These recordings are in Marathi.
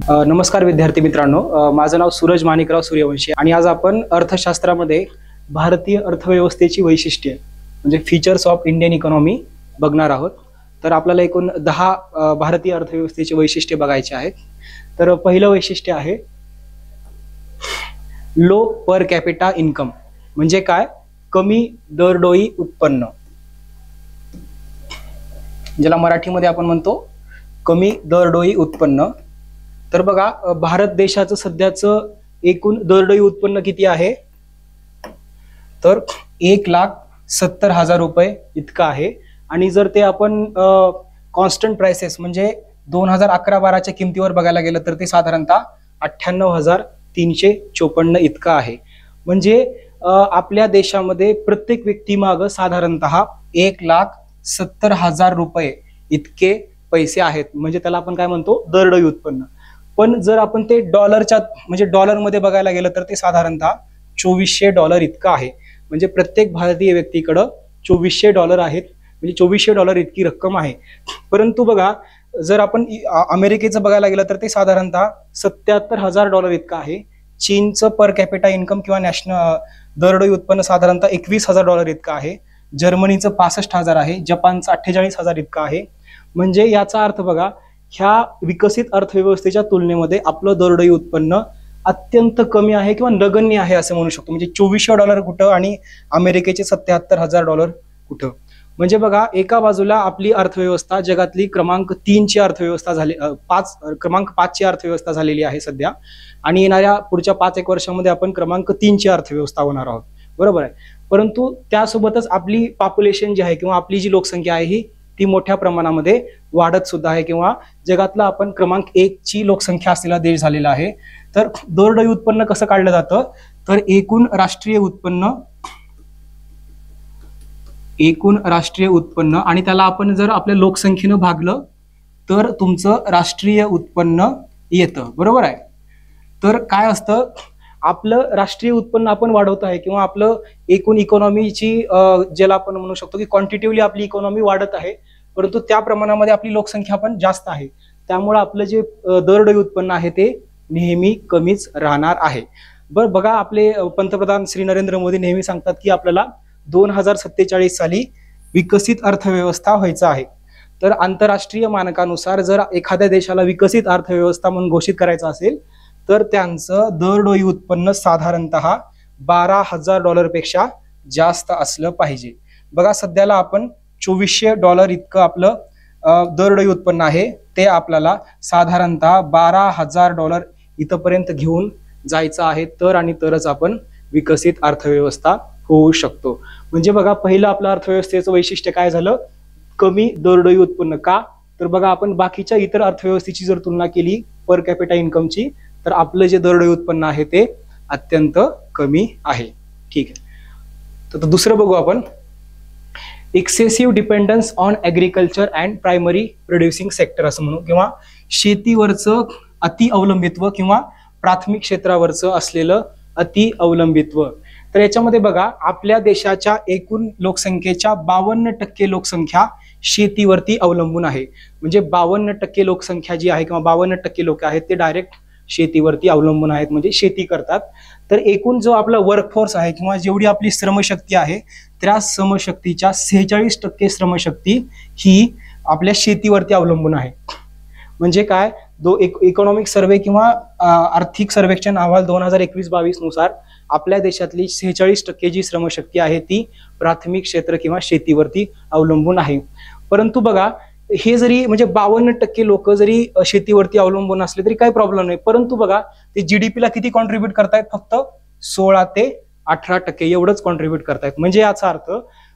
नमस्कार विद्यार्थी मित्रांनो, माझं नाव सूरज माणिकराव सूर्यवंशी आणि आज आपण अर्थशास्त्रामध्ये भारतीय अर्थव्यवस्थेची वैशिष्ट्ये म्हणजे फीचर्स ऑफ इंडियन इकॉनॉमी बघणार आहोत. तर आपल्याला एकूण 10 भारतीय अर्थव्यवस्थेची वैशिष्ट्ये बघायची आहेत. तर पहिलं वैशिष्ट्य आहे लो पर कॅपिटा इन्कम. म्हणजे काय? कमी दरडोई उत्पन्न, ज्याला मराठीमध्ये आपण म्हणतो कमी दरडोई उत्पन्न. तर बघा, भारत देशाचं सध्याचं एकूण दरडोई उत्पन्न किती आहे? तर 1,70,000 रुपये इतकं आहे. आणि जर ते आपण कॉन्स्टंट प्राइसेस म्हणजे 2011-12च्या किमतीवर बघायला गेलं तर ते साधारणतः 98,354 इतकं आहे. म्हणजे आपल्या देशामध्ये प्रत्येक व्यक्तीमागं साधारणतः 1,70,000 रुपये इतके पैसे आहेत. म्हणजे त्याला आपण काय म्हणतो? दरडोई उत्पन्न. पण जर आपण ते डॉलरच्या म्हणजे डॉलरमध्ये बघायला गेलं तर ते साधारणतः $2,400 इतकं आहे. म्हणजे प्रत्येक भारतीय व्यक्तीकडं $2,400 आहेत. म्हणजे $2,400 इतकी रक्कम आहे. परंतु बघा, जर आपण अमेरिकेचं बघायला गेलं तर ते साधारणतः $77,000 इतकं आहे. चीनचं पर कॅपिटा इन्कम किंवा नॅशनल दरडोई उत्पन्न साधारणतः $21,000 इतकं आहे. जर्मनीचं 65,000 आहे. जपानचं 48,000 इतकं आहे. म्हणजे याचा अर्थ बघा, ह्या विकसित अर्थव्यवस्थेच्या तुलनेमध्ये आपलं दरडोई उत्पन्न अत्यंत कमी आहे किंवा नगण्य आहे असं म्हणू शकतो. म्हणजे $2,400 कुठं आणि अमेरिकेचे $77,000 कुठं. म्हणजे बघा, एका बाजूला आपली अर्थव्यवस्था जगातली क्रमांक 3ची अर्थव्यवस्था झाली, क्रमांक 5ची अर्थव्यवस्था झालेली आहे सध्या. आणि येणाऱ्या पुढच्या 5-1 वर्षामध्ये आपण क्रमांक 3ची अर्थव्यवस्था होणार आहोत. बरोबर आहे. परंतु त्यासोबतच आपली पॉप्युलेशन जी आहे किंवा आपली जी लोकसंख्या आहे ही ती मोठ्या प्रमाणामध्ये वाढत सुद्धा आहे किंवा जगातला आपण क्रमांक 1ची लोकसंख्या असलेला देश झालेला आहे. तर दरडोई उत्पन्न कसं काढलं जातं? तर एकूण राष्ट्रीय उत्पन्न आणि त्याला आपण जर आपल्या लोकसंख्येनं भागलं तर तुमचं राष्ट्रीय उत्पन्न येतं. बरोबर आहे. तर काय असतं, आपलं राष्ट्रीय उत्पन्न आपण वाढवत आहे किंवा आपलं एकूण इकॉनॉमीची ज्याला आपण म्हणू शकतो की क्वांटिटिव्हली आपली इकॉनॉमी वाढत आहे, परंतु त्या प्रमाणामध्ये आपली लोकसंख्या पण जास्त आहे. त्यामुळे आपलं जे दरडोई उत्पन्न आहे ते नेहमी कमीच राहणार आहे. बघा, आपले पंतप्रधान श्री नरेंद्र मोदी नेहमी सांगतात की आपल्याला 2047 साली विकसित अर्थव्यवस्था व्हायचं आहे. तर आंतरराष्ट्रीय मानकानुसार जर एखाद्या देशाला विकसित अर्थव्यवस्था म्हणून घोषित करायचं असेल तर त्यांचं दरडोई उत्पन्न साधारणतः $12,000 पेक्षा जास्त असलं पाहिजे. बघा, सध्याला आपण $2,400 इतकं आपलं दरडोई उत्पन्न आहे. ते आपल्याला साधारणतः $12,000 इथपर्यंत घेऊन जायचं आहे, तर आणि तरच आपण विकसित अर्थव्यवस्था होऊ शकतो. म्हणजे बघा, पहिलं आपलं अर्थव्यवस्थेचं वैशिष्ट्य काय झालं? कमी दरडोई उत्पन्न. का? तर बघा, आपण बाकीच्या इतर अर्थव्यवस्थेची जर तुलना केली पर कॅपिटा इन्कमची तर आपलं जे दरडोई उत्पन्न आहे ते अत्यंत कमी आहे. ठीक आहे. तर दुसरं बघू आपण, excessive dependence on agriculture and primary producing sector असं म्हणू, किंवा शेतीवरचं अति अवलंबित्व किंवा प्राथमिक क्षेत्रावरचं असलेलं अति अवलंबित्व. तर याच्यामध्ये बघा, आपल्या देशाच्या एकूण लोकसंख्येच्या 52% लोकसंख्या शेतीवरती अवलंबून आहे. म्हणजे 52% लोकसंख्या जी आहे किंवा 52% लोक आहेत ते डायरेक्ट शेतीवरती अवलंबून आहेत, म्हणजे शेती करतात. तर एकूण जो आपला वर्कफोर्स आहे किंवा जेवढी आपली श्रमशक्ती आहे त्या श्रमशक्तीच्या 46% श्रमशक्ती ही आपल्या शेतीवरती अवलंबून आहे. म्हणजे काय? इकॉनॉमिक सर्वे किंवा आर्थिक सर्वेक्षण अहवाल 2021-22 नुसार आपल्या देशातली 46% जी श्रमशक्ती आहे ती प्राथमिक क्षेत्र किंवा शेतीवरती अवलंबून आहे. परंतु बघा, हे जरी म्हणजे 52% लोक जरी शेतीवरती अवलंबून असले तरी काही प्रॉब्लेम नाही. परंतु बघा, ते जीडीपीला किती कॉन्ट्रीब्युट करतायत? फक्त 16 ते 18% एवढंच कॉन्ट्रीब्युट करतायत. म्हणजे याचा अर्थ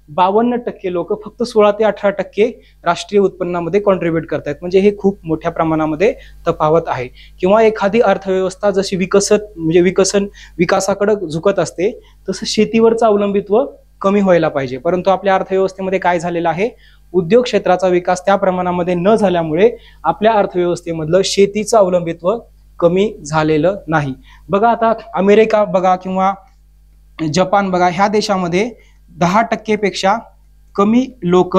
52% लोक फक्त 16 ते 18% राष्ट्रीय उत्पन्नामध्ये कॉन्ट्रीब्युट करतायत. म्हणजे हे खूप मोठ्या प्रमाणामध्ये तफावत आहे. किंवा एखादी अर्थव्यवस्था जशी विकासाकडे झुकत असते तसं शेतीवरचं अवलंबित्व कमी व्हायला पाहिजे. परंतु आपल्या अर्थव्यवस्थेमध्ये काय झालेलं आहे? उद्योग क्षेत्राचा विकास त्या प्रमाणामध्ये न झाल्यामुळे आपल्या अर्थव्यवस्थेमधलं शेतीचं अवलंबित्व कमी झालेलं नाही. बघा, आता अमेरिका बघा किंवा जपान बघा, ह्या देशामध्ये 10% पेक्षा कमी लोक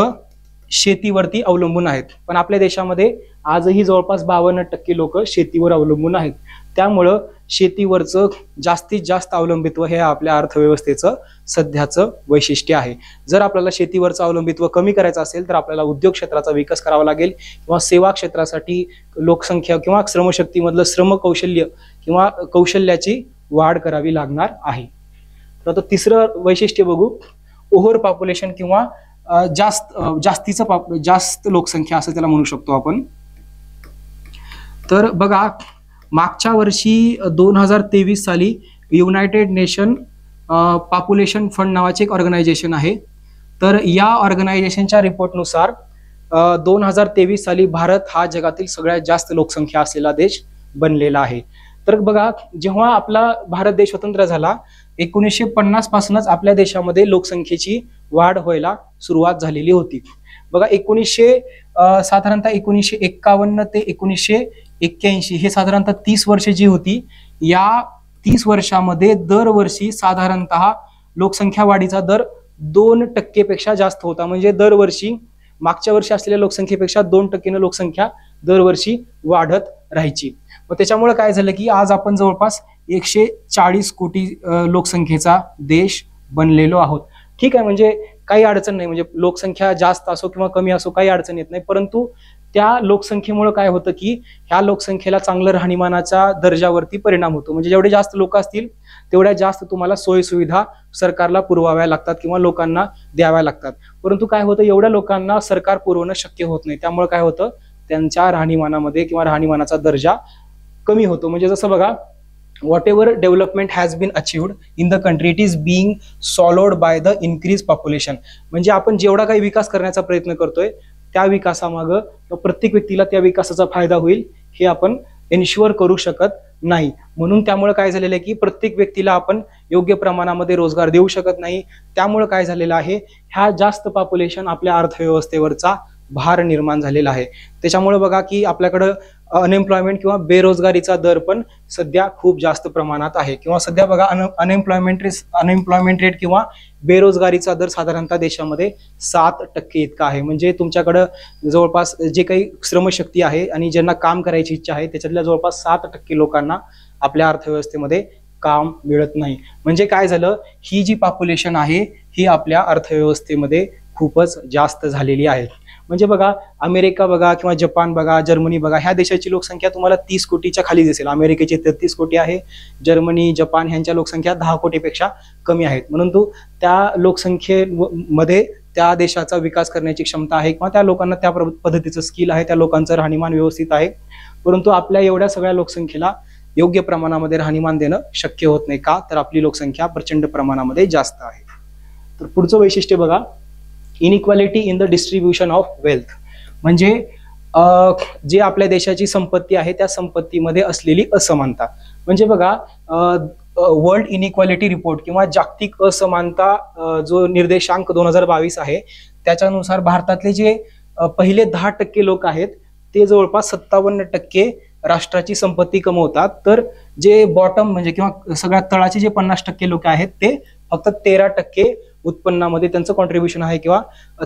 शेतीवरती अवलंबून आहेत, पण आपल्या देशामध्ये आजही जवळपास 52% लोक शेतीवर अवलंबून आहेत. त्यामुळं शेतीवरचं जास्तीत जास्त अवलंबित्व हे आपल्या अर्थव्यवस्थेचं सध्याचं वैशिष्ट्य आहे. जर आपल्याला शेतीवरचं अवलंबित्व कमी करायचं असेल तर आपल्याला उद्योग क्षेत्राचा विकास करावा लागेल, किंवा सेवा क्षेत्रासाठी लोकसंख्या किंवा श्रमशक्तीमधलं श्रमकौशल्य किंवा कौशल्याची वाढ करावी लागणार आहे. तर आता तिसरं वैशिष्ट्य बघू, ओव्हर पॉप्युलेशन किंवा जास्त लोकसंख्या असं त्याला म्हणू शकतो आपण. तर बघा, मागच्या वर्षी 2023 साली युनायटेड नेशन पॉप्युलेशन फंड नावाचे एक ऑर्गनायझेशन आहे. तर या ऑर्गनायझेशनच्या रिपोर्टनुसार 2023 साली भारत हा जगातील सगळ्यात जास्त लोकसंख्या असलेला देश बनलेला आहे. तर बघा, जेव्हा आपला भारत देश स्वतंत्र झाला 1950 पासूनच आपल्या देशामध्ये लोकसंख्येची वाढ व्हायला सुरुवात झालेली होती. बघा, साधारणतः 1951 ते 1981 हे साधारणतः 30 वर्ष जी होती, या 30 वर्षामध्ये दरवर्षी साधारणतः लोकसंख्या वाढीचा दर 2% पेक्षा जास्त होता. म्हणजे दरवर्षी मागच्या वर्षी असलेल्या लोकसंख्येपेक्षा 2% लोकसंख्या दरवर्षी वाढत राहायची. मग त्याच्यामुळे काय झालं की आज आपण जवळपास 140 कोटी लोकसंख्येचा देश बनलेलो आहोत. ठीक आहे, म्हणजे काही अडचण नाही, म्हणजे लोकसंख्या जास्त असो किंवा कमी असो काही अडचण येत नाही. परंतु त्या लोकसंख्येमुळे काय होतं की ह्या लोकसंख्येला चांगलं राहणीमानाच्या दर्जावरती परिणाम होतो. म्हणजे जेवढे जास्त लोक असतील तेवढ्या जास्त तुम्हाला सोयी सुविधा सरकारला पुरवाव्या लागतात किंवा लोकांना द्याव्या लागतात. परंतु काय होतं, एवढ्या लोकांना सरकार पुरवणं शक्य होत नाही. त्यामुळे काय होतं, त्यांच्या राहणीमानामध्ये किंवा राहणीमानाचा दर्जा कमी होतो. म्हणजे जसं बघा, whatever development has been achieved in the country, it is being swallowed by the increased population. म्हणजे आपण जेवढा काही विकास करण्याचा प्रयत्न करतोय त्या विकासामागं प्रत्येक व्यक्तीला त्या विकासाचा फायदा होईल हे आपण एन्श्युअर करू शकत नाही. म्हणून त्यामुळे काय झालेलं आहे की प्रत्येक व्यक्तीला आपण योग्य प्रमाणामध्ये रोजगार देऊ शकत नाही. त्यामुळे काय झालेलं आहे, ह्या जास्त पॉप्युलेशन आपल्या अर्थव्यवस्थेवरचा भार निर्माण झालेला आहे. त्याच्यामुळे बघा की आपल्याकडं अनएम्प्लॉयमेंट किंवा बेरोजगारीचा दर पण सध्या खूप जास्त प्रमाणात आहे. किंवा सध्या बघा, अनएम्प्लॉयमेंट रेट किंवा बेरोजगारीचा दर साधारणतः देशामध्ये 7% इतका आहे. म्हणजे तुमच्याकडं जवळपास जे काही श्रमशक्ती आहे आणि ज्यांना काम करायची इच्छा आहे त्याच्यातल्या जवळपास 7% लोकांना आपल्या अर्थव्यवस्थेमध्ये काम मिळत नाही. म्हणजे काय झालं, ही जी पॉप्युलेशन आहे ही आपल्या अर्थव्यवस्थेमध्ये खूपच जास्त झालेली आहे. म्हणजे बघा, अमेरिका बघा किंवा जपान बघा, जर्मनी बघा, ह्या देशाची लोकसंख्या तुम्हाला 30 कोटीच्या खाली दिसेल. अमेरिकेची 33 कोटी आहे, जर्मनी जपान ह्यांच्या लोकसंख्या 10 कोटीपेक्षा कमी आहेत. परंतु त्या लोकसंख्येमध्ये त्या देशाचा विकास करण्याची क्षमता आहे किंवा त्या लोकांना त्या पद्धतीचं स्किल आहे, त्या लोकांचं राहणीमान व्यवस्थित आहे. परंतु आपल्या एवढ्या सगळ्या लोकसंख्येला योग्य प्रमाणामध्ये राहणीमान देणं शक्य होत नाही. का तर आपली लोकसंख्या प्रचंड प्रमाणामध्ये जास्त आहे. तर पुढचं वैशिष्ट्य बघा, inequality in the distribution of wealth. म्हणजे जे आपल्या देशाची संपत्ती आहे त्या संपत्तीमध्ये असलेली असमानता. म्हणजे बघा, वर्ल्ड इनइक्वालिटी रिपोर्ट किंवा जागतिक असमानता जो निर्देशांक 2022 आहे त्याच्यानुसार भारतातले जे पहिले 10% लोक आहेत ते जवळपास 57% राष्ट्राची संपत्ती कमवतात. तर जे बॉटम म्हणजे किंवा सगळ्यात तळाचे जे 50% लोक आहेत ते फक्त 13% उत्पन्नामध्ये त्यांचं कॉन्ट्रीब्युशन आहे किंवा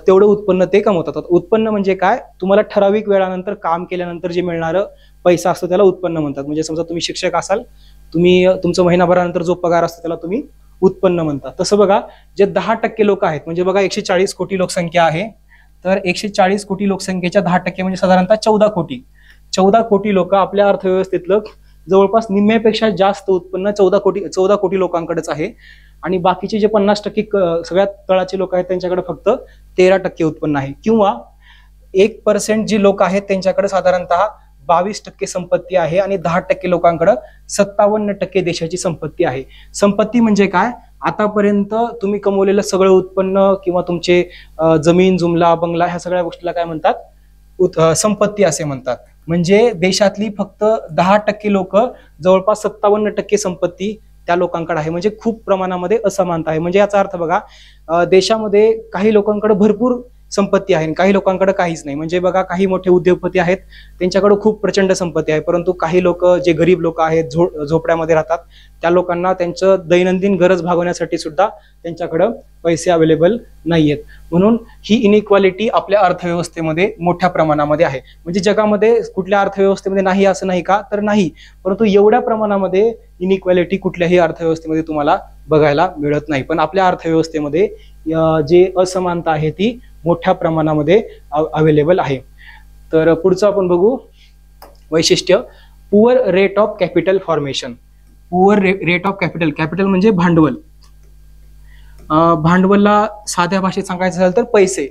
तेवढं उत्पन्न ते कमवतात. उत्पन्न म्हणजे काय, तुम्हाला ठराविक वेळानंतर काम केल्यानंतर जे मिळणारं पैसा असतो त्याला उत्पन्न म्हणतात. म्हणजे समजा तुम्ही शिक्षक असाल, तुम्ही तुमचं महिनाभरानंतर जो पगार असतो त्याला तुम्ही उत्पन्न म्हणतात. तसं बघा, जे 10% लोक आहेत, म्हणजे बघा 140 कोटी लोकसंख्या आहे, तर 140 कोटी लोकसंख्येच्या 10% म्हणजे साधारणतः 14 कोटी लोक आपल्या अर्थव्यवस्थेतलं जवळपास निम्म्यापेक्षा जास्त उत्पन्न 14 कोटी लोकांकडेच आहे. आणि बाकीचे जे 50% सगळ्यात तळाचे लोक आहेत त्यांच्याकडे फक्त 13% उत्पन्न आहे. किंवा 1% जी लोक आहेत त्यांच्याकडे साधारणतः 22% संपत्ती आहे आणि 10% लोकांकडे 57% देशाची संपत्ती आहे. संपत्ती म्हणजे काय, आतापर्यंत तुम्ही कमवलेलं सगळं उत्पन्न किंवा तुमचे जमीन जुमला बंगला ह्या सगळ्या गोष्टीला काय म्हणतात, संपत्ती असे म्हणतात. म्हणजे देशातली फक्त 10% लोक जवळपास 57% संपत्ती त्या लोकांकडे आहे. म्हणजे खूप प्रमाणामध्ये असमानता आहे. म्हणजे याचा अर्थ बघा, देशामध्ये काही लोकांकडे भरपूर संपत्ती आहे, काही लोकांकडे काहीच नाही. म्हणजे बघा, काही मोठे उद्योगपती आहेत, त्यांच्याकडे खूप प्रचंड संपत्ती आहे, परंतु काही लोक जे गरीब लोक आहेत, झोपड्यामध्ये राहतात, त्या लोकांना त्यांचं दैनंदिन गरज भागवण्यासाठी सुद्धा त्यांच्याकडे पैसे अवेलेबल नाहीयेत. म्हणून ही इनइक्वालिटी आपल्या अर्थव्यवस्थेमध्ये मोठ्या प्रमाणामध्ये आहे. म्हणजे जगामध्ये कुठल्या अर्थव्यवस्थेमध्ये नाही असं नाही का, तर नाही, परंतु एवढ्या प्रमाणामध्ये इनइक्वालिटी कुठल्याही अर्थव्यवस्थेमध्ये तुम्हाला बघायला मिळत नाही. पण आपल्या अर्थव्यवस्थेमध्ये जे असमानता आहे ती मोठ्या प्रमाणामध्ये अवेलेबल आहे. तर पुढचं आपण बघू वैशिष्ट्य, poor rate of capital formation. Poor rate of capital, capital म्हणजे भांडवल. भांडवलला साध्या भाषेत सांगायचं झालं तर पैसे.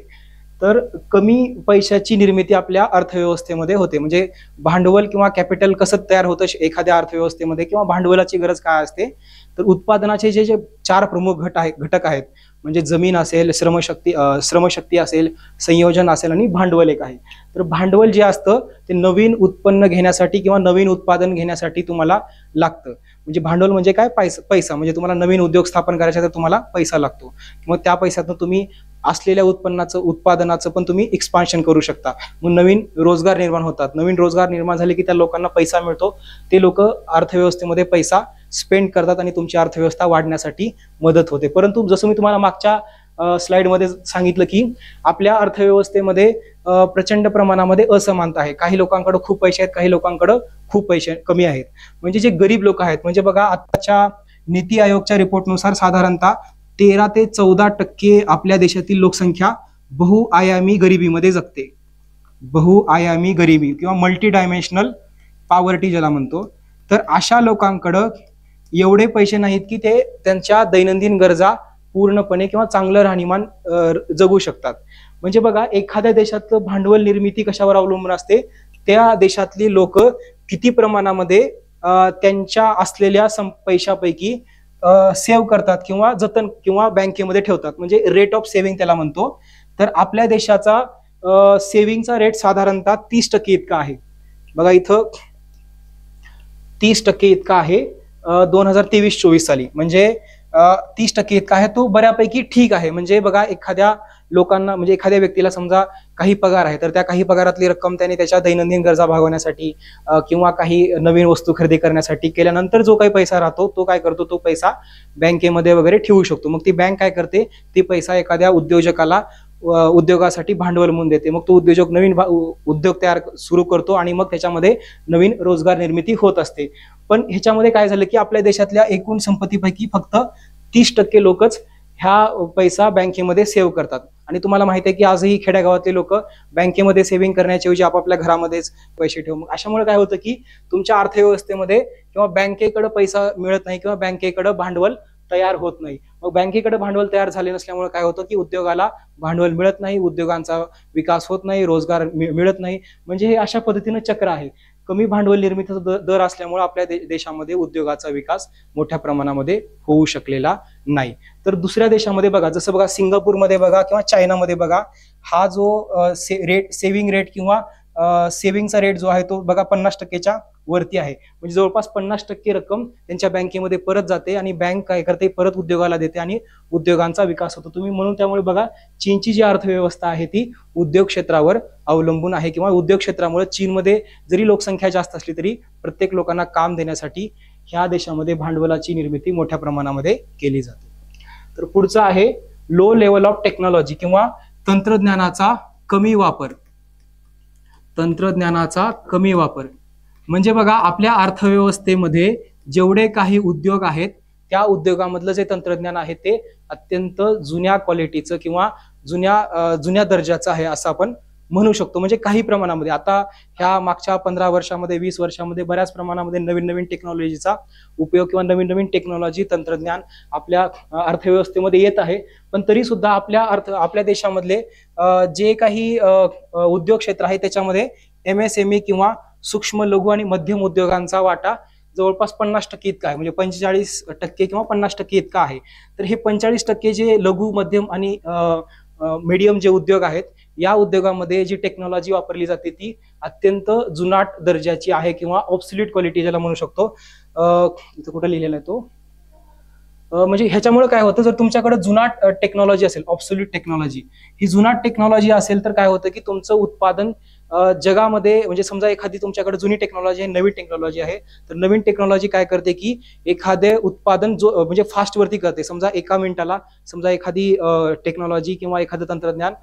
तर कमी पैशाची निर्मिती आपल्या अर्थव्यवस्थेमध्ये होते. म्हणजे भांडवल किंवा कॅपिटल कसं तयार होतं एखाद्या अर्थव्यवस्थेमध्ये, किंवा भांडवलाची गरज काय असते, तर उत्पादनाचे जे जे 4 प्रमुख घटक आहेत, म्हणजे जमीन असेल, श्रमशक्ती असेल, संयोजन असेल आणि भांडवल एक आहे. तर भांडवल जे असतं ते नवीन उत्पन्न घेण्यासाठी किंवा नवीन उत्पादन घेण्यासाठी तुम्हाला लागतं. म्हणजे भांडवल म्हणजे काय, पैसा. म्हणजे तुम्हाला नवीन उद्योग स्थापन करायचा तर तुम्हाला पैसा लागतो. मग त्या पैशातून तुम्ही असलेल्या उत्पादनाचं पण तुम्ही एक्सपान्शन करू शकता. मग नवीन रोजगार निर्माण होतात. नवीन रोजगार निर्माण झाले की त्या लोकांना पैसा मिळतो. ते लोक अर्थव्यवस्थेमध्ये पैसा स्पेंड करतात आणि तुमची अर्थव्यवस्था वाढण्यासाठी मदत होते. परंतु जसं मी तुम्हाला मागच्या स्लाइडमध्ये सांगितलं की आपल्या अर्थव्यवस्थेमध्ये प्रचंड प्रमाणामध्ये असमानता आहे. काही लोकांकडे खूप पैसे आहेत, काही लोकांकडे खूप पैसे कमी आहेत. म्हणजे जे गरीब लोक आहेत, म्हणजे बघा आताच्या नीती आयोगच्या रिपोर्टनुसार साधारणतः 13 ते 14% आपल्या देशातील लोकसंख्या बहुआयामी गरिबीमध्ये जगते. बहुआयामी गरिबी किंवा मल्टी डायमेन्शनल पॉवर्टी ज्याला म्हणतो. तर अशा लोकांकडं एवढे पैसे नाहीत की ते त्यांच्या दैनंदिन गरजा पूर्णपणे किंवा चांगलं राहणीमान जगू शकतात. म्हणजे बघा, एखाद्या देशातलं भांडवल निर्मिती कशावर अवलंबून असते, त्या देशातली लोक किती प्रमाणामध्ये त्यांच्या असलेल्या पैशापैकी सेव्ह करतात किंवा जतन किंवा बँकेमध्ये ठेवतात. म्हणजे रेट ऑफ सेव्हिंग त्याला म्हणतो. तर आपल्या देशाचा सेव्हिंगचा रेट साधारणतः 30% इतका आहे. बघा इथं 30% इतका आहे 2023-24 साली. म्हणजे 30% इतका आहे, तो बऱ्यापैकी ठीक आहे. म्हणजे बघा, एखाद्या लोकांना, म्हणजे एखाद्या व्यक्तीला समजा काही पगार आहे, तर त्या काही पगारातली रक्कम त्याने त्याच्या दैनंदिन गरजा भागवण्यासाठी किंवा काही नवीन वस्तू खरेदी करण्यासाठी केल्यानंतर जो काही पैसा राहतो तो काय करतो, तो पैसा बँकेमध्ये वगैरे ठेवू शकतो. मग ती बँक काय करते, ती पैसा एखाद्या उद्योजकाला उद्योगासाठी भांडवल म्हणून देते. मग तो उद्योजक नवीन उद्योग सुरू करतो आणि मग त्याच्यामध्ये नवीन रोजगार निर्मिती होत असते. पण ह्याच्यामध्ये काय झालं की आपल्या देशातल्या एकूण संपत्तीपैकी फक्त 30% लोकच ह्या पैसा बँकेमध्ये सेव्ह करतात. आणि तुम्हाला माहिती आहे की आजही खेड्यागावातले लोक बँकेमध्ये सेव्हिंग करण्याच्या ऐवजी आपापल्या घरामध्येच पैसे ठेवून, अशामुळे काय होतं की तुमच्या अर्थव्यवस्थेमध्ये किंवा बँकेकडे पैसा मिळत नाही किंवा बँकेकडे भांडवल तयार होत नाही. मग बँकेकडे भांडवल तयार झाले नसल्यामुळे काय होतं की उद्योगाला भांडवल मिळत नाही, उद्योगांचा विकास होत नाही, रोजगार मिळत नाही. म्हणजे हे अशा पद्धतीनं चक्र आहे. कमी भांडवल निर्मितीचा दर असल्यामुळे आपल्या देशामध्ये उद्योगाचा विकास मोठ्या प्रमाणामध्ये होऊ शकलेला नाही. तर दुसऱ्या देशामध्ये बघा, जसं बघा सिंगापूरमध्ये बघा किंवा चायनामध्ये बघा, हा जो सेव्हिंग रेट किंवा सेव्हिंगचा रेट जो आहे तो बघा 50%च्या वरती आहे. म्हणजे जवळपास 50% रक्कम त्यांच्या बँकेमध्ये परत जाते आणि बँक काय करते, परत उद्योगाला देते आणि उद्योगांचा विकास होतो. तुम्ही म्हणून त्यामुळे बघा, चीनची जी अर्थव्यवस्था आहे ती उद्योग क्षेत्रावर अवलंबून आहे. किंवा उद्योग क्षेत्रामुळे चीनमध्ये जरी लोकसंख्या जास्त असली तरी प्रत्येक लोकांना काम देण्यासाठी ह्या देशामध्ये भांडवलाची निर्मिती मोठ्या प्रमाणामध्ये केली जाते. तर पुढचं आहे लो लेवल ऑफ टेक्नॉलॉजी किंवा तंत्रज्ञानाचा कमी वापर. तंत्रज्ञानाचा कमी वापर म्हणजे बघा, आपल्या अर्थव्यवस्थेमध्ये जेवढे काही उद्योग आहेत त्या उद्योगामधलं जे तंत्रज्ञान आहे ते अत्यंत जुन्या क्वालिटीचं किंवा जुन्या दर्जाचं आहे असं आपण म्हणू शकतो. म्हणजे काही प्रमाणामध्ये आता ह्या मागच्या 15 वर्षामध्ये 20 वर्षामध्ये बऱ्याच प्रमाणामध्ये नवीन नवीन टेक्नॉलॉजीचा उपयोग किंवा नवीन नवीन टेक्नॉलॉजी तंत्रज्ञान आपल्या अर्थव्यवस्थेमध्ये येत आहे. पण तरी सुद्धा आपल्या देशामधले जे काही उद्योग क्षेत्र आहे त्याच्यामध्ये MSME किंवा सूक्ष्म लघु आणि मध्यम उद्योगांचा वाटा जवळपास 50% इतका आहे. म्हणजे 45% किंवा 50% इतका आहे. तर हे 45% जे लघु मध्यम आणि मीडियम जे उद्योग आहेत, या उद्योगामध्ये जी टेक्नॉलॉजी वापरली जाते ती अत्यंत जुनाट दर्जाची आहे किंवा ऑब्सोल्यूट क्वालिटी ज्याला म्हणू शकतो. इथं कुठं लिहिलेला आहे तो, म्हणजे ह्याच्यामुळे काय होतं, जर तुमच्याकडे जुनाट टेक्नॉलॉजी असेल, ऑब्सोल्यूट टेक्नॉलॉजी, ही जुनाट टेक्नॉलॉजी असेल तर काय होतं की तुमचं उत्पादन जगामध्ये, म्हणजे समजा एखादी तुमच्याकडे जुनी टेक्नॉलॉजी आहे, नवीन टेक्नॉलॉजी आहे, तर नवीन टेक्नॉलॉजी काय करते की एखादे उत्पादन जो म्हणजे फास्ट वरती करते. समजा एका मिनिटाला, समजा एखादी टेक्नॉलॉजी किंवा एखादं तंत्रज्ञान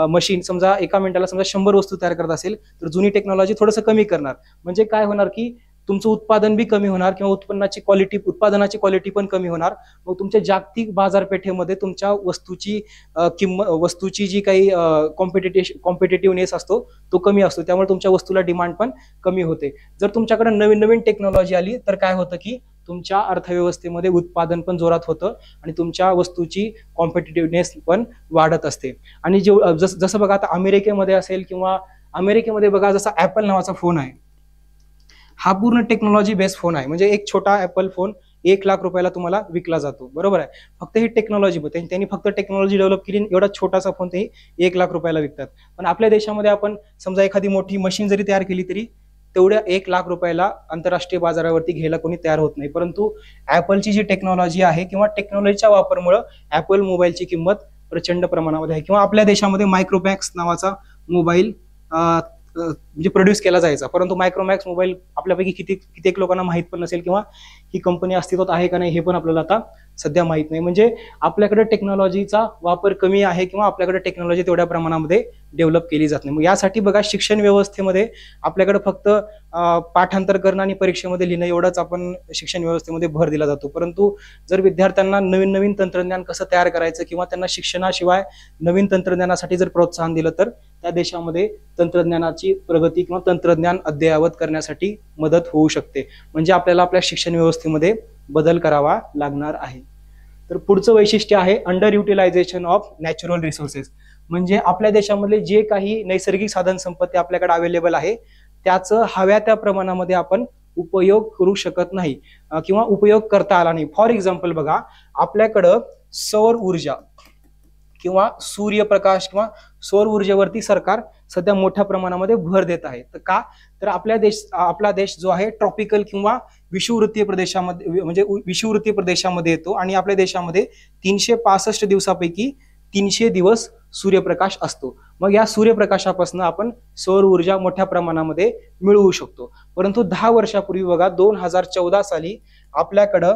मशीन समजा एका मिनिटाला समजा 100 वस्तू तयार करत असेल, तर जुनी टेक्नॉलॉजी थोडंसं कमी करणार. म्हणजे काय होणार की तुमचं उत्पादन बी कमी होणार किंवा उत्पन्नाची क्वालिटी, उत्पादनाची क्वालिटी पण कमी होणार. मग तुमच्या जागतिक बाजारपेठेमध्ये तुमच्या वस्तूची किंमत, वस्तूची जी काही कॉम्पिटेटिव्हनेस असतो तो कमी असतो. त्यामुळे तुमच्या वस्तूला डिमांड पण कमी होते. जर तुमच्याकडे नवीन नवीन टेक्नॉलॉजी आली तर काय होतं की तुमच्या अर्थव्यवस्थेमध्ये उत्पादन पण जोरात होतं आणि तुमच्या वस्तूची कॉम्पिटेटिव्हनेस पण वाढत असते. आणि जसं बघा आता अमेरिकेमध्ये असेल किंवा अमेरिकेमध्ये बघा जसा ऍपल नावाचा फोन आहे, हा पूर्ण टेक्नॉलॉजी बेस्ड फोन आहे. म्हणजे एक छोटा ऍपल फोन 1 लाख रुपयाला तुम्हाला विकला जातो, बरोबर आहे. फक्त ही टेक्नॉलॉजी, त्यांनी फक्त टेक्नॉलॉजी डेव्हलप केली, एवढा छोटासा फोन ते 1 लाख रुपयाला विकतात. पण आपल्या देशामध्ये आपण समजा एखादी मोठी मशीन जरी तयार केली तरी तेवढ्या 1 लाख रुपयाला आंतरराष्ट्रीय बाजारावरती घ्यायला कोणी तयार होत नाही. परंतु ऍपलची जी टेक्नॉलॉजी आहे किंवा टेक्नॉलॉजीच्या वापरमुळे ऍपल मोबाईलची किंमत प्रचंड प्रमाणामध्ये आहे. किंवा आपल्या देशामध्ये मायक्रोमॅक्स नावाचा मोबाईल म्हणजे प्रोड्यूस केला जायचा, परंतु मायक्रोमॅक्स मोबाईल आपल्यापैकी कित्येक लोकांना माहित पण नसेल किंवा ही कंपनी अस्तित्वात आहे का नाही हे पण आपल्याला आता सध्या माहित नाही. म्हणजे आपल्याकडे टेक्नॉलॉजीचा वापर कमी आहे किंवा आपल्याकडे टेक्नॉलॉजी तेवढ्या प्रमाणामध्ये डेव्हलप केली जात नाही. मग यासाठी बघा शिक्षण व्यवस्थेमध्ये आपल्याकडे फक्त पाठांतर करणं आणि परीक्षेमध्ये लिहिणं एवढंच आपण शिक्षण व्यवस्थेमध्ये भर दिला जातो. परंतु जर विद्यार्थ्यांना नवीन नवीन तंत्रज्ञान कसं तयार करायचं किंवा त्यांना शिक्षणाशिवाय नवीन तंत्रज्ञानासाठी जर प्रोत्साहन दिलं तर त्या देशामध्ये तंत्रज्ञानाची प्रगती किंवा तंत्रज्ञान अद्ययावत करण्यासाठी मदत होऊ शकते. म्हणजे आपल्याला आपल्या शिक्षण व्यवस्थेमध्ये बदल करावा लागणार आहे. तर पुढचं वैशिष्ट्य आहे under utilisation of natural resources. म्हणजे आपल्या देशामधले जे काही नैसर्गिक साधन संपत्ती आपल्याकडे अवेलेबल आहे त्याचं हव्या त्या प्रमाणामध्ये आपण उपयोग करू शकत नाही किंवा उपयोग करता आला नाही. फॉर एक्झाम्पल बघा, आपल्याकडं सौर ऊर्जा किंवा सूर्यप्रकाश किंवा सौर ऊर्जेवरती सरकार सध्या मोठ्या प्रमाणामध्ये भर देत आहे. तर का, तर आपला देश जो आहे ट्रॉपिकल किंवा विषुववृत्तीय प्रदेशामध्ये, म्हणजे विषुववृत्तीय प्रदेशामध्ये येतो आणि आपल्या देशामध्ये 365 दिवसापैकी 300 दिवस सूर्यप्रकाश असतो. मग या सूर्यप्रकाशापासून आपण सौर ऊर्जा मोठ्या प्रमाणामध्ये मिळवू शकतो. परंतु 10 वर्षापूर्वी बघा 2014 साली आपल्याकडं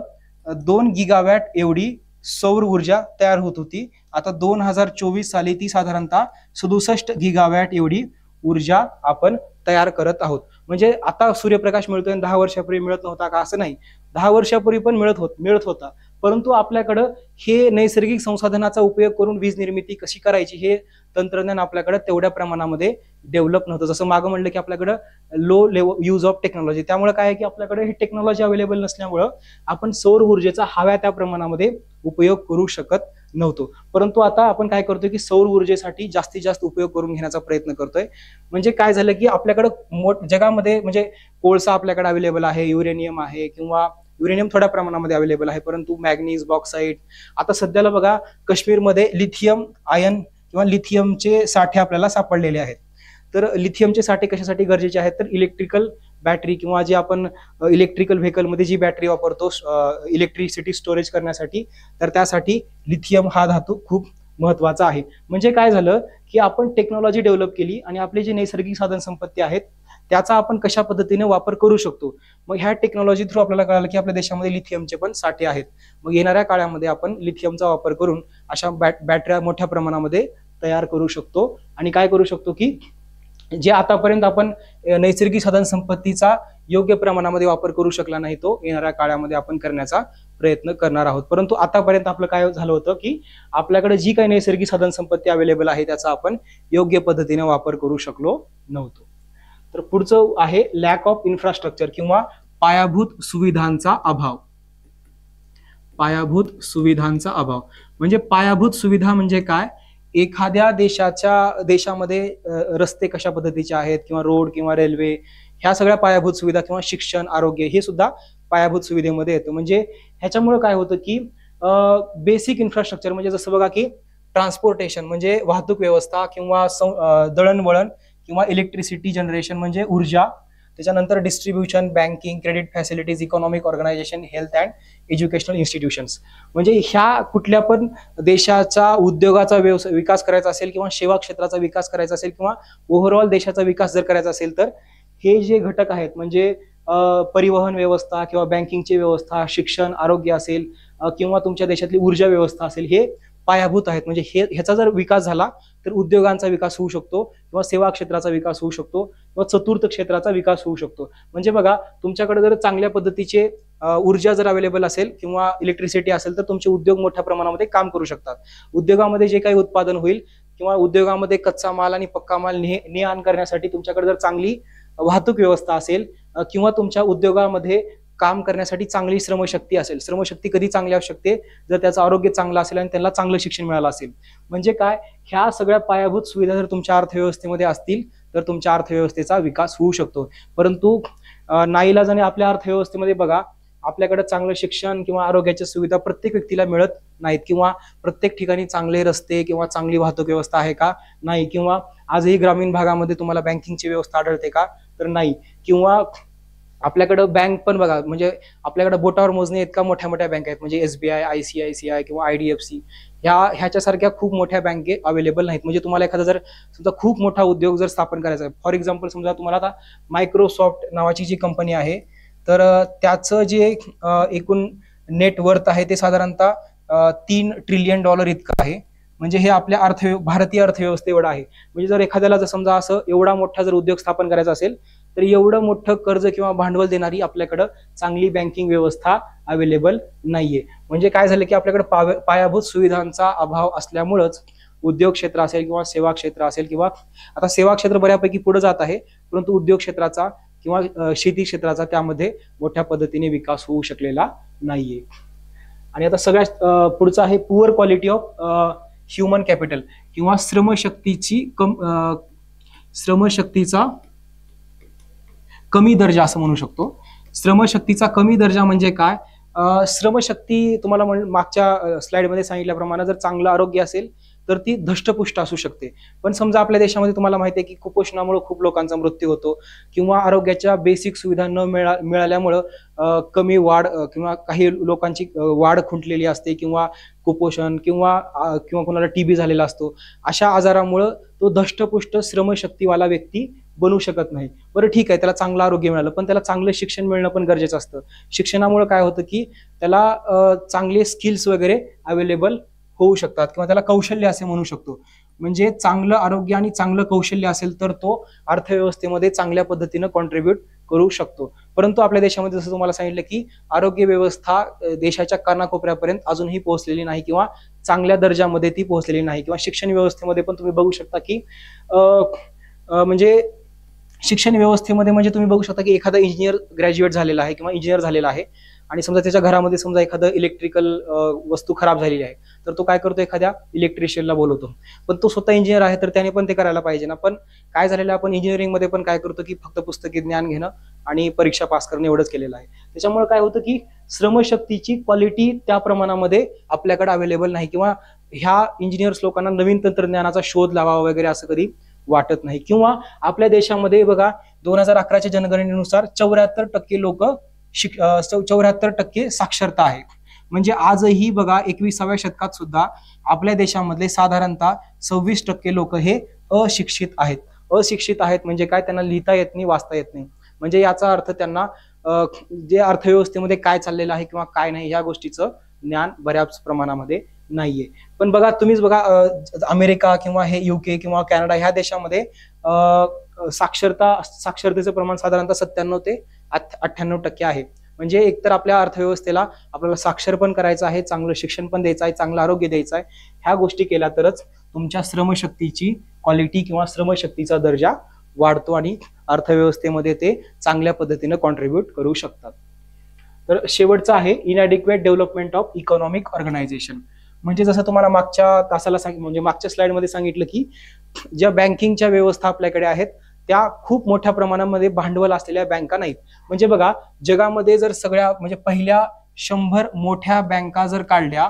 2 गिगावॅट एवढी सौर ऊर्जा तयार होत होती. आता 2024 साली ती साधारणतः 67 गिगावॅट एवढी ऊर्जा आपण तयार करत आहोत. म्हणजे आता सूर्यप्रकाश मिळतोय, 10 वर्षापूर्वी मिळत नव्हता का, असं नाही. 10 वर्षापूर्वी पण मिळत होता, परंतु आपल्याकडं हे नैसर्गिक संसाधनाचा उपयोग करून वीज निर्मिती कशी करायची हे तंत्रज्ञान आपल्याकडे तेवढ्या प्रमाणामध्ये डेव्हलप नव्हतं. जसं मागं म्हणलं की आपल्याकडं low level use of technology, त्यामुळे काय आहे की आपल्याकडे ही टेक्नॉलॉजी अवेलेबल नसल्यामुळं आपण सौर ऊर्जेचा हव्या त्या प्रमाणामध्ये उपयोग करू शकत नव्हतो. परंतु आता आपण काय करतोय की सौर ऊर्जेसाठी जास्तीत जास्त उपयोग करून घेण्याचा प्रयत्न करतोय. म्हणजे काय झालं की आपल्याकडं जगामध्ये म्हणजे कोळसा आपल्याकडे अवेलेबल आहे, युरेनियम आहे किंवा युरेनियम थोड्या प्रमाणामध्ये अवेलेबल आहे, परंतु मॅग्नीज, बॉक्साईट, आता सध्याला बघा काश्मीरमध्ये लिथियम आयन किंवा लिथियमचे साठे आपल्याला सापडलेले आहेत. तर लिथियमचे साठे कशासाठी गरजेचे आहेत, तर इलेक्ट्रिकल बॅटरी किंवा जे आपण इलेक्ट्रिकल व्हेकलमध्ये जी बॅटरी वापरतो इलेक्ट्रिसिटी स्टोरेज करण्यासाठी, तर त्यासाठी लिथियम हा धातू खूप महत्वाचा आहे. म्हणजे काय झालं की आपण टेक्नॉलॉजी डेव्हलप केली आणि आपली जी नैसर्गिक साधन संपत्ती आहेत त्याचा आपण कशा पद्धतीने वापर करू शकतो. मग ह्या टेक्नॉलॉजी थ्रू आपल्याला कळालं की आपल्या देशामध्ये लिथियमचे पण साठे आहेत. मग येणाऱ्या काळामध्ये आपण लिथियमचा वापर करून अशा बॅटऱ्या मोठ्या प्रमाणामध्ये तयार करू शकतो. आणि काय करू शकतो की जे आतापर्यंत आपण नैसर्गिक साधन संपत्तीचा योग्य प्रमाणामध्ये वापर करू शकला नाही तो येणाऱ्या काळामध्ये आपण करण्याचा प्रयत्न करणार आहोत. परंतु आतापर्यंत आपलं काय झालं होतं की आपल्याकडे जी काही नैसर्गिक साधन संपत्ती अवेलेबल आहे त्याचा आपण योग्य पद्धतीने वापर करू शकलो नव्हतो. तर पुढचं आहे लॅक ऑफ इन्फ्रास्ट्रक्चर किंवा पायाभूत सुविधांचा अभाव. पायाभूत सुविधांचा अभाव म्हणजे पायाभूत सुविधा म्हणजे काय, एखाद्या देशामध्ये रस्ते कशा पद्धतीचे आहेत किंवा रोड किंवा रेल्वे, ह्या सगळ्या पायाभूत सुविधा किंवा शिक्षण, आरोग्य हे सुद्धा पायाभूत सुविधेमध्ये येतं. म्हणजे ह्याच्यामुळे काय होतं की बेसिक इन्फ्रास्ट्रक्चर म्हणजे जसं बघा की ट्रान्सपोर्टेशन म्हणजे वाहतूक व्यवस्था किंवा दळणवळण किंवा इलेक्ट्रिसिटी जनरेशन म्हणजे ऊर्जा, त्याच्यानंतर distribution, banking, credit facilities, economic organisation, health and educational institutions. म्हणजे ह्या कुठल्या पण देशाचा उद्योगाचा विकास करायचा असेल किंवा सेवा क्षेत्राचा विकास करायचा असेल किंवा ओव्हरऑल देशाचा विकास जर करायचा असेल तर हे जे घटक आहेत म्हणजे परिवहन व्यवस्था किंवा बँकिंगची व्यवस्था, शिक्षण, आरोग्य असेल किंवा तुमच्या देशातली ऊर्जा व्यवस्था असेल, हे पायाभूत आहेत. म्हणजे ह्याचा जर विकास झाला तर उद्योगांचा विकास होऊ शकतो किंवा सेवा क्षेत्राचा विकास होऊ शकतो किंवा चतुर्थ क्षेत्राचा विकास होऊ शकतो. म्हणजे बघा, तुमच्याकडे जर चांगल्या पद्धतीचे ऊर्जा जर अवेलेबल असेल किंवा इलेक्ट्रिसिटी असेल तर तुमचे उद्योग मोठ्या प्रमाणामध्ये काम करू शकतात. उद्योगामध्ये जे काही उत्पादन होईल किंवा उद्योगामध्ये कच्चा माल आणि पक्का माल ने आण करण्यासाठी तुमच्याकडे जर चांगली वाहतूक व्यवस्था असेल किंवा तुमच्या उद्योगामध्ये काम करण्यासाठी चांगली श्रमशक्ती असेल. श्रमशक्ती कधी चांगली असू शकते जर त्याचं आरोग्य चांगलं असेल आणि त्यांना चांगलं शिक्षण मिळालं असेल. म्हणजे काय, ह्या सगळ्या पायाभूत सुविधा जर तुमच्या अर्थव्यवस्थेमध्ये असतील तर तुमच्या अर्थव्यवस्थेचा विकास होऊ शकतो. परंतु नाईलाजाने आपल्या अर्थव्यवस्थेमध्ये बघा, आपल्याकडे चांगलं शिक्षण किंवा आरोग्याच्या सुविधा प्रत्येक व्यक्तीला मिळत नाहीत किंवा प्रत्येक ठिकाणी चांगले रस्ते किंवा चांगली वाहतूक व्यवस्था आहे का? नाही. किंवा आजही ग्रामीण भागामध्ये तुम्हाला बँकिंगची व्यवस्था आढळते का? तर नाही. किंवा आपल्याकडं बँक पण बघा, म्हणजे आपल्याकडे बोटावर मोजणे इतका मोठ्या मोठ्या बँक आहेत. म्हणजे SBI, ICICI किंवा IDFC ह्याच्यासारख्या खूप मोठ्या बँके अवेलेबल नाहीत. म्हणजे तुम्हाला एखादा जर समजा खूप मोठा उद्योग जर स्थापन करायचा आहे, फॉर एक्झाम्पल समजा तुम्हाला आता मायक्रोसॉफ्ट नावाची जी कंपनी आहे तर त्याचं जे एकूण नेट वर्थ आहे ते साधारणतः $3 ट्रिलियन इतकं आहे. म्हणजे हे आपल्या भारतीय अर्थव्यवस्थे एवढं आहे. म्हणजे जर एखाद्याला जर समजा असं एवढा मोठा जर उद्योग स्थापन करायचा असेल तर एवढं मोठं कर्ज किंवा भांडवल देणारी आपल्याकडं चांगली बँकिंग व्यवस्था अवेलेबल नाहीये. म्हणजे काय झालं की आपल्याकडे पायाभूत सुविधांचा अभाव असल्यामुळेच उद्योग क्षेत्र असेल किंवा सेवा क्षेत्र असेल किंवा आता सेवा क्षेत्र बऱ्यापैकी पुढे जात आहे, परंतु उद्योग क्षेत्राचा किंवा शेती क्षेत्राचा त्यामध्ये मोठ्या पद्धतीने विकास होऊ शकलेला नाहीये. आणि आता सगळ्यात पुढचं आहे poor quality of human capital किंवा श्रमशक्तीचा कमी दर्जा असं म्हणू शकतो. श्रमशक्तीचा कमी दर्जा म्हणजे काय? श्रमशक्ती तुम्हाला मागच्या स्लाइडमध्ये सांगितल्याप्रमाणे जर चांगलं आरोग्य असेल तर ती धष्टपुष्ट असू शकते. पण समजा आपल्या देशामध्ये तुम्हाला माहिती आहे की कुपोषणामुळे खूप लोकांचा मृत्यू होतो किंवा आरोग्याच्या बेसिक सुविधा न मिळाल्यामुळं कमी वाढ किंवा काही लोकांची वाढ खुंटलेली असते किंवा कुपोषण किंवा कोणाला TB झालेला असतो. अशा आजारामुळं तो धष्टपुष्ट श्रमशक्तीवाला व्यक्ती बनू शकत नाही. बरं ठीक आहे, त्याला चांगलं आरोग्य मिळालं पण त्याला चांगलं शिक्षण मिळणं पण गरजेचं असतं. शिक्षणामुळे काय होतं की त्याला चांगले स्किल्स वगैरे अवेलेबल होऊ शकतात किंवा त्याला कौशल्य असे म्हणू शकतो. म्हणजे चांगलं आरोग्य आणि चांगलं कौशल्य असेल तर तो अर्थव्यवस्थेमध्ये चांगल्या पद्धतीनं कॉन्ट्रीब्युट करू शकतो. परंतु आपल्या देशामध्ये जसं तुम्हाला सांगितलं की आरोग्य व्यवस्था देशाच्या कानाकोपऱ्यापर्यंत अजूनही पोहोचलेली नाही किंवा चांगल्या दर्जामध्ये ती पोहोचलेली नाही. किंवा शिक्षण व्यवस्थेमध्ये पण तुम्ही बघू शकता की म्हणजे शिक्षण व्यवस्थेमध्ये म्हणजे तुम्ही बघू शकता की एखादा इंजिनियर ग्रॅज्युएट झालेला आहे किंवा इंजिनियर झालेला आहे आणि समजा त्याच्या घरामध्ये समजा एखादं इलेक्ट्रिकल वस्तू खराब झालेली आहे तर तो काय करतो, एखाद्या इलेक्ट्रिशियनला बोलवतो. पण तो स्वतः इंजिनियर आहे तर त्याने पण ते करायला पाहिजे ना. पण काय झालेलं आपण इंजिनिअरिंगमध्ये पण काय करतो की फक्त पुस्तकी ज्ञान घेणं आणि परीक्षा पास करणं एवढंच केलेलं आहे. त्याच्यामुळे काय होतं की श्रमशक्तीची क्वालिटी त्या प्रमाणामध्ये आपल्याकडे अवेलेबल नाही किंवा ह्या इंजिनियर्स लोकांना नवीन तंत्रज्ञानाचा शोध लावावा वगैरे असं कधी वाटत नाही. किंवा आपल्या देशामध्ये बघा 2011च्या जनगणनेनुसार 74% लोक 74% साक्षरता आहे. म्हणजे आजही बघा 21व्या शतकात सुद्धा आपल्या देशामधले साधारणतः 26% लोक हे अशिक्षित आहेत. अशिक्षित आहेत म्हणजे काय, त्यांना लिहिता येत नाही, वाचता येत नाही. म्हणजे याचा अर्थ त्यांना जे अर्थव्यवस्थेमध्ये काय चाललेलं आहे किंवा काय नाही या गोष्टीचं ज्ञान बऱ्याच प्रमाणामध्ये नाहीये. पण बघा तुम्हीच बघा अमेरिका किंवा हे UK किंवा कॅनडा ह्या देशामध्ये साक्षरतेचं प्रमाण साधारणतः 97 ते 98% आहे. म्हणजे एकतर आपल्या अर्थव्यवस्थेला आपल्याला साक्षर पण करायचं आहे, चांगलं शिक्षण पण द्यायचं आहे, चांगलं आरोग्य द्यायचं आहे. ह्या गोष्टी केल्या तरच तुमच्या श्रमशक्तीची क्वालिटी किंवा श्रमशक्तीचा दर्जा वाढतो आणि अर्थव्यवस्थेमध्ये ते चांगल्या पद्धतीने कॉन्ट्रीब्युट करू शकतात. तर शेवटचं आहे inadequate development of economic organisation. म्हणजे जसं तुम्हाला मागच्या तासाला म्हणजे मागच्या स्लाइडमध्ये सांगितलं की ज्या बँकिंगच्या व्यवस्था आपल्याकडे आहेत त्या खूप मोठ्या प्रमाणामध्ये भांडवल असलेल्या बँका नाहीत. म्हणजे बघा जगामध्ये जर सगळ्या म्हणजे पहिल्या 100 मोठ्या बँका जर काढल्या,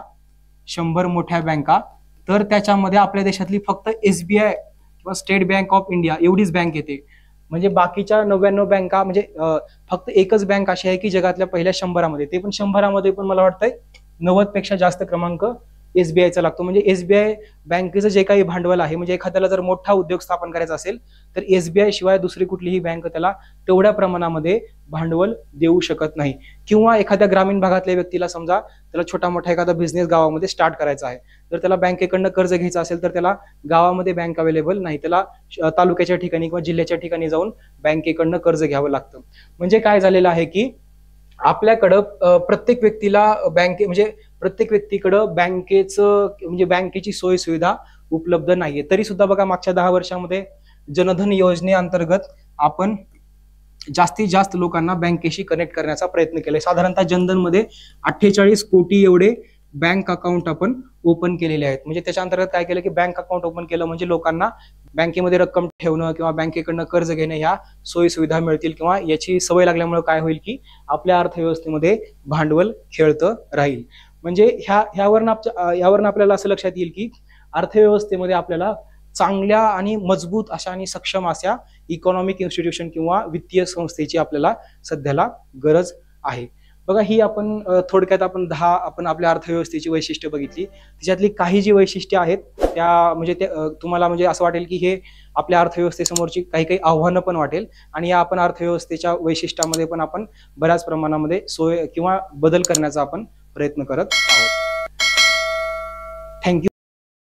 100 मोठ्या बँका, तर त्याच्यामध्ये आपल्या देशातली फक्त SBI किंवा स्टेट बँक ऑफ इंडिया एवढीच बँक येते. म्हणजे बाकीच्या 99 बँका म्हणजे फक्त एकच बँक अशी आहे की जगातल्या पहिल्या 100 ते पण 100 पण मला वाटतंय 90 पेक्षा जास्त क्रमांक एसबीआयचा लागतो. म्हणजे एसबीआय बँकेचं जे काही भांडवल आहे, म्हणजे एखाद्याला जर मोठा उद्योग स्थापन करायचा असेल तर एसबीआय शिवाय दुसरी कुठलीही बँक त्याला तेवढ्या प्रमाणामध्ये भांडवल देऊ शकत नाही. किंवा एखाद्या ग्रामीण भागातल्या व्यक्तीला समजा त्याला छोटा मोठा एखादा बिझनेस गावामध्ये स्टार्ट करायचा आहे, तर त्याला बँकेकडनं कर्ज घ्यायचं असेल तर त्याला गावामध्ये बँक अवेलेबल नाही, त्याला तालुक्याच्या ठिकाणी किंवा जिल्ह्याच्या ठिकाणी जाऊन बँकेकडनं कर्ज घ्यावं लागतं. म्हणजे काय झालेलं आहे की आपल्याकडं प्रत्येक व्यक्तीला म्हणजे प्रत्येक व्यक्तीकडं बँकेचं म्हणजे बँकेची सोय सुविधा उपलब्ध नाहीये. तरी सुद्धा बघा मागच्या 10 वर्षामध्ये जनधन योजनेअंतर्गत आपण जास्तीत जास्त लोकांना बँकेशी कनेक्ट करण्याचा प्रयत्न केलाय. साधारणतः जनधन मध्ये 48 कोटी एवढे बँक अकाउंट आपण ओपन केलेले आहेत. म्हणजे त्याच्या अंतर्गत काय केलं की बँक अकाउंट ओपन केलं म्हणजे लोकांना बँकेमध्ये रक्कम ठेवणं किंवा बँकेकडनं कर्ज घेणं ह्या सोयी सुविधा मिळतील, किंवा याची सवय लागल्यामुळे काय होईल की आपल्या अर्थव्यवस्थेमध्ये भांडवल खेळतं राहील. म्हणजे यावरनं आपल्याला असं लक्षात येईल की अर्थव्यवस्थेमध्ये आपल्याला चांगल्या आणि मजबूत अशा आणि सक्षम अशा इकॉनॉमिक इन्स्टिट्यूशन किंवा वित्तीय संस्थेची आपल्याला सध्याला गरज आहे. बघा ही आपण थोडक्यात आपण 10 आपण आपल्या अर्थव्यवस्थेची वैशिष्ट्य बघितली. त्याच्यातली काही जी वैशिष्ट्ये आहेत त्या म्हणजे तुम्हाला म्हणजे असं वाटेल की हे आपल्या अर्थव्यवस्थेसमोरची काही काही आव्हानं पण वाटेल, आणि या आपण अर्थव्यवस्थेच्या वैशिष्ट्यामध्ये पण आपण बऱ्याच प्रमाणामध्ये सोय किंवा बदल करण्याचा आपण प्रयत्न करत आहोत. थँक्यू.